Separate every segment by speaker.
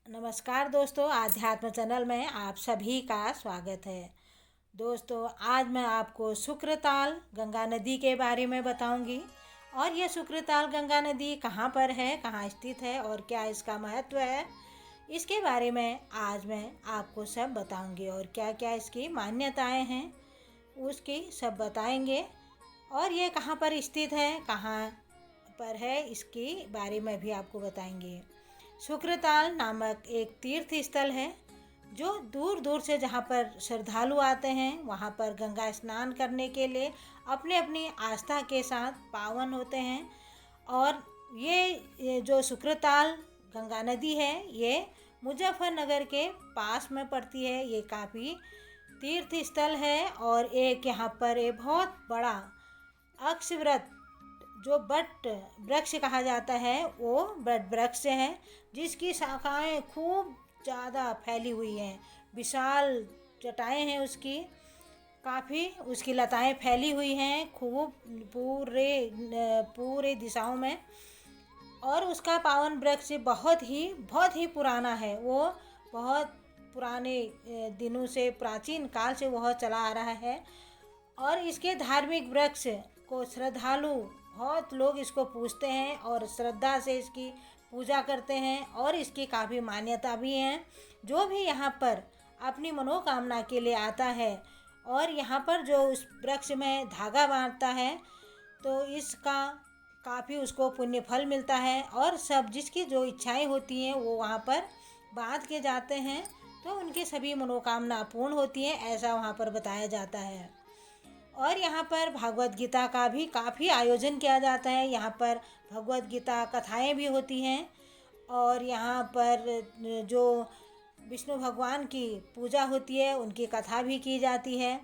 Speaker 1: नमस्कार दोस्तों, आध्यात्म चैनल में आप सभी का स्वागत है। दोस्तों, आज मैं आपको शुक्रताल गंगा नदी के बारे में बताऊंगी। और ये शुक्रताल गंगा नदी कहाँ पर है, कहाँ स्थित है और क्या इसका महत्व है, इसके बारे में आज मैं आपको सब बताऊंगी। और क्या क्या इसकी मान्यताएं हैं उसकी सब बताएंगे। और ये कहाँ पर स्थित है, कहाँ पर है, इसके बारे में भी आपको बताएंगे। शुक्रताल नामक एक तीर्थ स्थल है जो दूर दूर से जहाँ पर श्रद्धालु आते हैं वहाँ पर गंगा स्नान करने के लिए अपने अपनी आस्था के साथ पावन होते हैं। और ये जो शुक्रताल गंगा नदी है ये मुजफ्फरनगर के पास में पड़ती है। ये काफ़ी तीर्थ स्थल है और एक यहाँ पर एक बहुत बड़ा अक्षव्रत जो बट वृक्ष कहा जाता है वो बट वृक्ष है जिसकी शाखाएं खूब ज़्यादा फैली हुई हैं। विशाल जटाएं हैं उसकी, काफ़ी उसकी लताएं फैली हुई हैं खूब पूरे पूरे दिशाओं में। और उसका पावन वृक्ष बहुत ही पुराना है। वो बहुत पुराने दिनों से, प्राचीन काल से वह चला आ रहा है। और इसके धार्मिक वृक्ष को श्रद्धालु बहुत लोग इसको पूजते हैं और श्रद्धा से इसकी पूजा करते हैं। और इसकी काफ़ी मान्यता भी है। जो भी यहाँ पर अपनी मनोकामना के लिए आता है और यहाँ पर जो उस वृक्ष में धागा बांधता है तो इसका काफ़ी उसको पुण्य फल मिलता है। और सब जिसकी जो इच्छाएं होती हैं वो वहाँ पर बांध के जाते हैं तो उनकी सभी मनोकामना पूर्ण होती हैं, ऐसा वहाँ पर बताया जाता है। और यहाँ पर भगवत गीता का भी काफ़ी आयोजन किया जाता है। यहाँ पर भगवत गीता कथाएं भी होती हैं। और यहाँ पर जो विष्णु भगवान की पूजा होती है उनकी कथा भी की जाती है।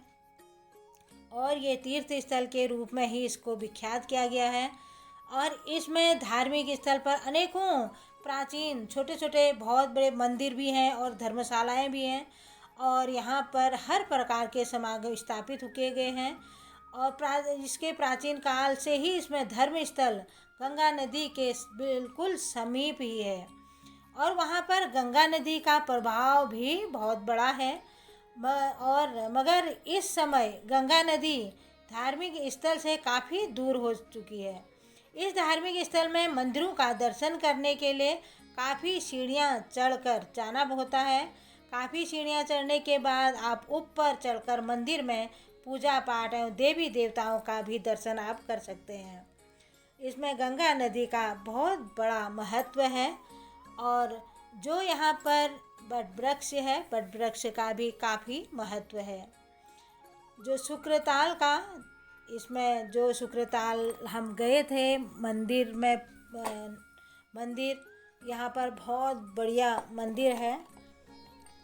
Speaker 1: और ये तीर्थ स्थल के रूप में ही इसको विख्यात किया गया है। और इसमें धार्मिक स्थल पर अनेकों प्राचीन छोटे छोटे बहुत बड़े मंदिर भी हैं और धर्मशालाएं भी हैं। और यहाँ पर हर प्रकार के समागम स्थापित किए गए हैं। और इसके प्राचीन काल से ही इसमें धर्म स्थल गंगा नदी के बिल्कुल समीप ही है। और वहाँ पर गंगा नदी का प्रभाव भी बहुत बड़ा है। और मगर इस समय गंगा नदी धार्मिक स्थल से काफ़ी दूर हो चुकी है। इस धार्मिक स्थल में मंदिरों का दर्शन करने के लिए काफ़ी सीढ़ियाँ चढ़कर जाना होता है। काफ़ी सीढ़ियाँ चढ़ने के बाद आप ऊपर चढ़कर मंदिर में पूजा पाठ एवं देवी देवताओं का भी दर्शन आप कर सकते हैं। इसमें गंगा नदी का बहुत बड़ा महत्व है। और जो यहाँ पर बट वृक्ष है, बट वृक्ष का भी काफ़ी महत्व है। जो शुक्रताल का, इसमें जो शुक्रताल हम गए थे मंदिर में, मंदिर यहाँ पर बहुत बढ़िया मंदिर है।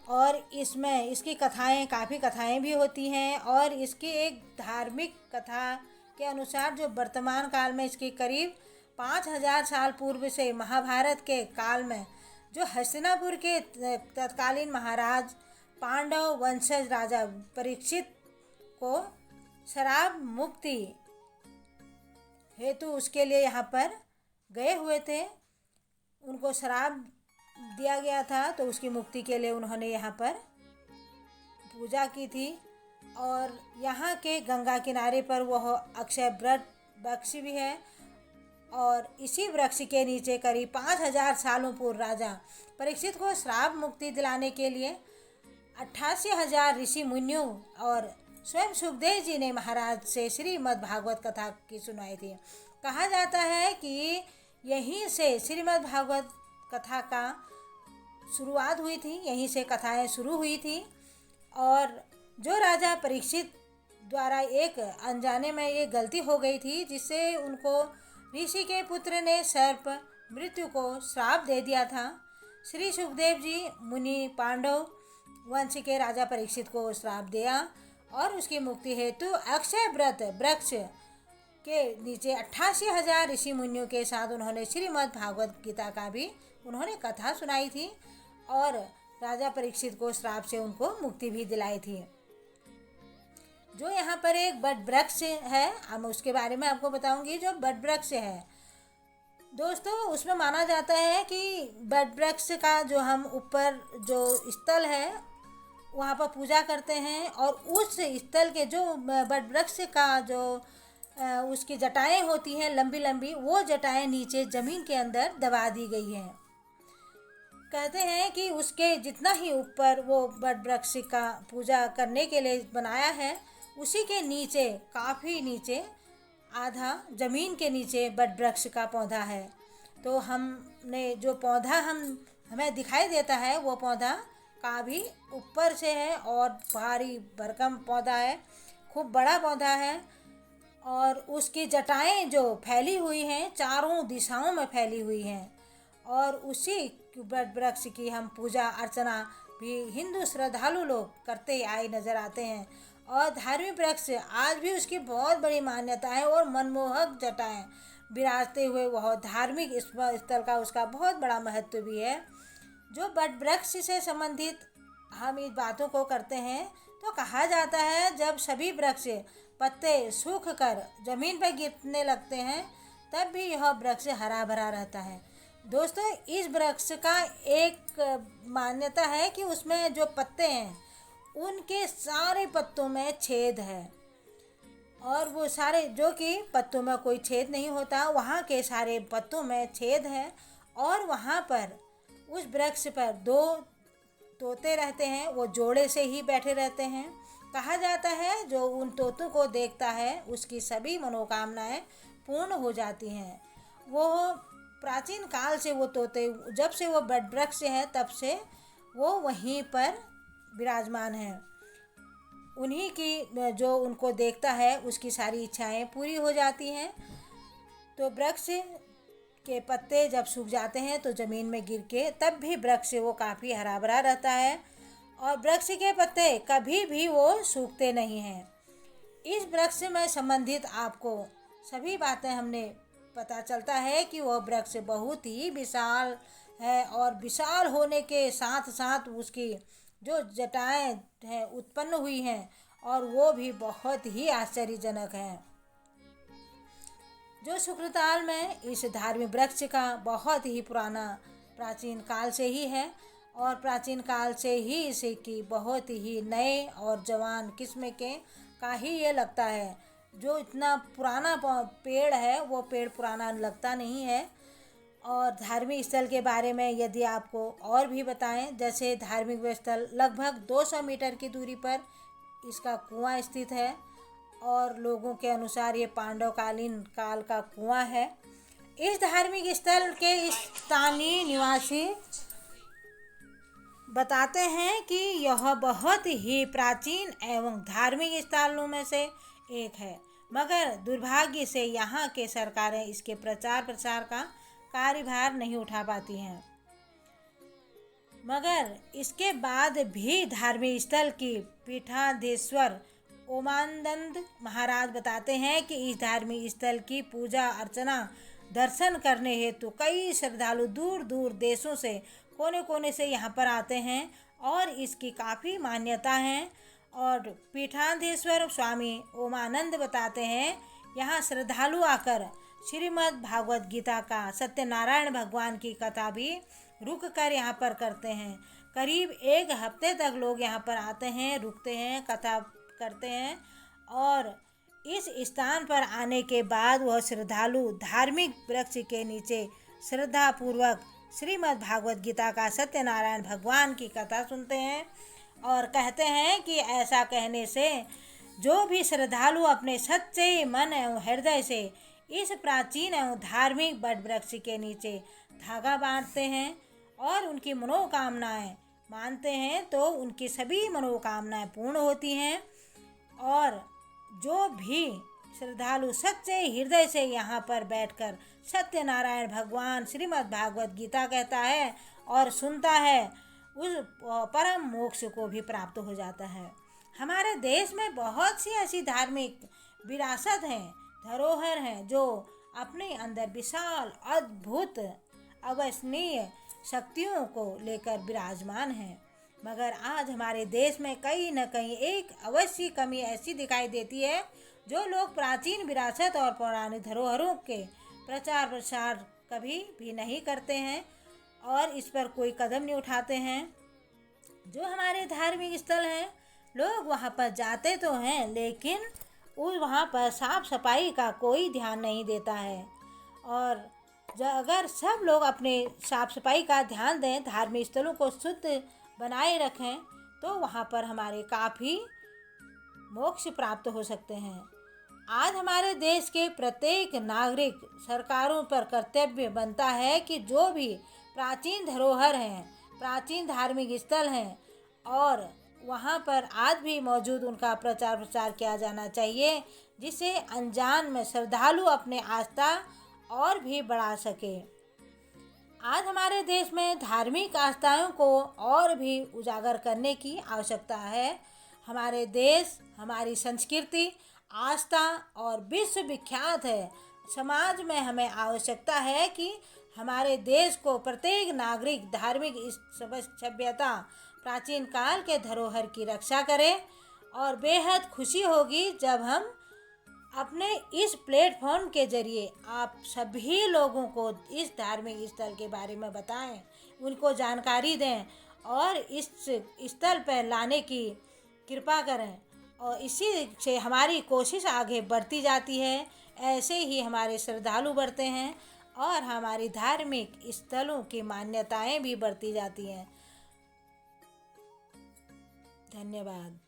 Speaker 1: और इसमें इसकी कथाएं, काफ़ी कथाएं भी होती हैं। और इसकी एक धार्मिक कथा के अनुसार जो वर्तमान काल में इसकी करीब 5000 साल पूर्व से महाभारत के काल में जो हस्तिनापुर के तत्कालीन महाराज पांडव वंशज राजा परीक्षित को शराब मुक्ति हेतु उसके लिए यहाँ पर गए हुए थे। उनको शराब दिया गया था तो उसकी मुक्ति के लिए उन्होंने यहाँ पर पूजा की थी। और यहाँ के गंगा किनारे पर वह अक्षय वृक्ष भी है। और इसी वृक्ष के नीचे करीब 5000 सालों पूर्व राजा परीक्षित को श्राप मुक्ति दिलाने के लिए 88,000 ऋषि मुनियों और स्वयं सुखदेव जी ने महाराज से श्रीमद् भागवत कथा की सुनाई थी। कहा जाता है कि यहीं से श्रीमद् भागवत कथा का शुरुआत हुई थी, यहीं से कथाएं शुरू हुई थी। और जो राजा परीक्षित द्वारा एक अनजाने में ये गलती हो गई थी जिससे उनको ऋषि के पुत्र ने सर्प मृत्यु को श्राप दे दिया था। श्री सुखदेव जी मुनि पांडव वंश के राजा परीक्षित को श्राप दिया और उसकी मुक्ति हेतु अक्षय व्रत वृक्ष के नीचे 88,000 ऋषि मुनियों के साथ उन्होंने श्रीमद् भागवत गीता का भी उन्होंने कथा सुनाई थी। और राजा परीक्षित को श्राप से उनको मुक्ति भी दिलाई थी। जो यहाँ पर एक बट वृक्ष है, हम उसके बारे में आपको बताऊंगी। जो बट वृक्ष है दोस्तों उसमें माना जाता है कि बट वृक्ष का जो हम ऊपर जो स्थल है वहाँ पर पूजा करते हैं, और उस स्थल के जो बट वृक्ष का जो उसकी जटाएं होती हैं लंबी लंबी, वो जटाएं नीचे ज़मीन के अंदर दबा दी गई हैं। कहते हैं कि उसके जितना ही ऊपर वो बट वृक्ष का पूजा करने के लिए बनाया है, उसी के नीचे काफ़ी नीचे आधा ज़मीन के नीचे बट वृक्ष का पौधा है। तो हमने जो पौधा हमें दिखाई देता है वो पौधा काफ़ी ऊपर से है और भारी भरकम पौधा है, खूब बड़ा पौधा है। और उसकी जटाएं जो फैली हुई हैं चारों दिशाओं में फैली हुई हैं, और उसी बट वृक्ष की हम पूजा अर्चना भी हिंदू श्रद्धालु लोग करते आए नजर आते हैं। और धार्मिक वृक्ष आज भी उसकी बहुत बड़ी मान्यता है और मनमोहक जटाएं विराजते हुए वह धार्मिक स्थल का उसका बहुत बड़ा महत्व भी है। जो बट वृक्ष से संबंधित हम इस बातों को करते हैं तो कहा जाता है जब सभी वृक्ष पत्ते सूख कर जमीन पर गिरने लगते हैं तब भी यह वृक्ष हरा भरा रहता है। दोस्तों इस वृक्ष का एक मान्यता है कि उसमें जो पत्ते हैं उनके सारे पत्तों में छेद है, और वो सारे जो कि पत्तों में कोई छेद नहीं होता वहाँ के सारे पत्तों में छेद है। और वहाँ पर उस वृक्ष पर दो तोते रहते हैं, वो जोड़े से ही बैठे रहते हैं। कहा जाता है जो उन तोतों को देखता है उसकी सभी मनोकामनाएं पूर्ण हो जाती हैं। वो प्राचीन काल से वो तोते जब से वो बट वृक्ष है तब से वो वहीं पर विराजमान है। उन्हीं की जो उनको देखता है उसकी सारी इच्छाएं पूरी हो जाती हैं। तो वृक्ष के पत्ते जब सूख जाते हैं तो ज़मीन में गिर के तब भी वृक्ष वो काफ़ी हरा भरा रहता है, और वृक्ष के पत्ते कभी भी वो सूखते नहीं हैं। इस वृक्ष में संबंधित आपको सभी बातें हमने पता चलता है कि वह वृक्ष बहुत ही विशाल है, और विशाल होने के साथ साथ उसकी जो जटाएं हैं उत्पन्न हुई हैं और वो भी बहुत ही आश्चर्यजनक हैं। जो शुक्रताल में इस धार्मिक वृक्ष का बहुत ही पुराना प्राचीन काल से ही है, और प्राचीन काल से ही इसे की बहुत ही नए और जवान किस्म के का ही ये लगता है। जो इतना पुराना पेड़ है वो पेड़ पुराना लगता नहीं है। और धार्मिक स्थल के बारे में यदि आपको और भी बताएं, जैसे धार्मिक स्थल लगभग 200 मीटर की दूरी पर इसका कुआं स्थित है, और लोगों के अनुसार ये पांडवकालीन काल का कुआं है। इस धार्मिक स्थल के स्थानीय निवासी बताते हैं कि यह बहुत ही प्राचीन एवं धार्मिक स्थलों में से एक है, मगर दुर्भाग्य से यहाँ के सरकारें इसके प्रचार प्रसार का कार्यभार नहीं उठा पाती हैं। मगर इसके बाद भी धार्मिक स्थल की पीठाधीश्वर ओमानंद महाराज बताते हैं कि इस धार्मिक स्थल की पूजा अर्चना दर्शन करने हेतु कई श्रद्धालु दूर दूर देशों से कोने कोने से यहाँ पर आते हैं, और इसकी काफ़ी मान्यता है। और पीठाधीश्वर स्वामी ओमानंद बताते हैं यहाँ श्रद्धालु आकर श्रीमद् भागवत गीता का सत्यनारायण भगवान की कथा भी रुक कर यहाँ पर करते हैं। करीब 1 हफ्ते तक लोग यहाँ पर आते हैं, रुकते हैं, कथा करते हैं, और इस स्थान पर आने के बाद वह श्रद्धालु धार्मिक वृक्ष के नीचे श्रद्धापूर्वक श्रीमद् भागवत गीता का सत्यनारायण भगवान की कथा सुनते हैं, और कहते हैं कि ऐसा कहने से जो भी श्रद्धालु अपने सच्चे मन एवं हृदय से इस प्राचीन एवं धार्मिक बट वृक्ष के नीचे धागा बांधते हैं और उनकी मनोकामनाएं मानते हैं तो उनकी सभी मनोकामनाएं पूर्ण होती हैं। और जो भी श्रद्धालु सच्चे हृदय से यहाँ पर बैठकर सत्यनारायण भगवान श्रीमद् भागवत गीता कहता है और सुनता है, उस परम मोक्ष को भी प्राप्त हो जाता है। हमारे देश में बहुत सी ऐसी धार्मिक विरासत हैं, धरोहर हैं, जो अपने अंदर विशाल अद्भुत अविस्मरणीय शक्तियों को लेकर विराजमान हैं, मगर आज हमारे देश में कहीं न कहीं एक अवश्य कमी ऐसी दिखाई देती है। जो लोग प्राचीन विरासत और पौराणिक धरोहरों के प्रचार प्रसार कभी भी नहीं करते हैं और इस पर कोई कदम नहीं उठाते हैं। जो हमारे धार्मिक स्थल हैं, लोग वहाँ पर जाते तो हैं, लेकिन वहाँ पर साफ सफाई का कोई ध्यान नहीं देता है। और अगर सब लोग अपने साफ सफाई का ध्यान दें, धार्मिक स्थलों को शुद्ध बनाए रखें, तो वहाँ पर हमारे काफ़ी मोक्ष प्राप्त हो सकते हैं। आज हमारे देश के प्रत्येक नागरिक सरकारों पर कर्तव्य बनता है कि जो भी प्राचीन धरोहर हैं, प्राचीन धार्मिक स्थल हैं और वहाँ पर आज भी मौजूद उनका प्रचार प्रसार किया जाना चाहिए, जिससे अनजान में श्रद्धालु अपने आस्था और भी बढ़ा सके। आज हमारे देश में धार्मिक आस्थाओं को और भी उजागर करने की आवश्यकता है। हमारे देश, हमारी संस्कृति, आस्था और विश्व विख्यात है। समाज में हमें आवश्यकता है कि हमारे देश को प्रत्येक नागरिक धार्मिक सभ्यता, प्राचीन काल के धरोहर की रक्षा करे। और बेहद खुशी होगी जब हम अपने इस प्लेटफॉर्म के जरिए आप सभी लोगों को इस धार्मिक स्थल के बारे में बताएं, उनको जानकारी दें और इस स्थल पर लाने की कृपा करें। और इसी से हमारी कोशिश आगे बढ़ती जाती है। ऐसे ही हमारे श्रद्धालु बढ़ते हैं और हमारी धार्मिक स्थलों की मान्यताएं भी बढ़ती जाती हैं। धन्यवाद।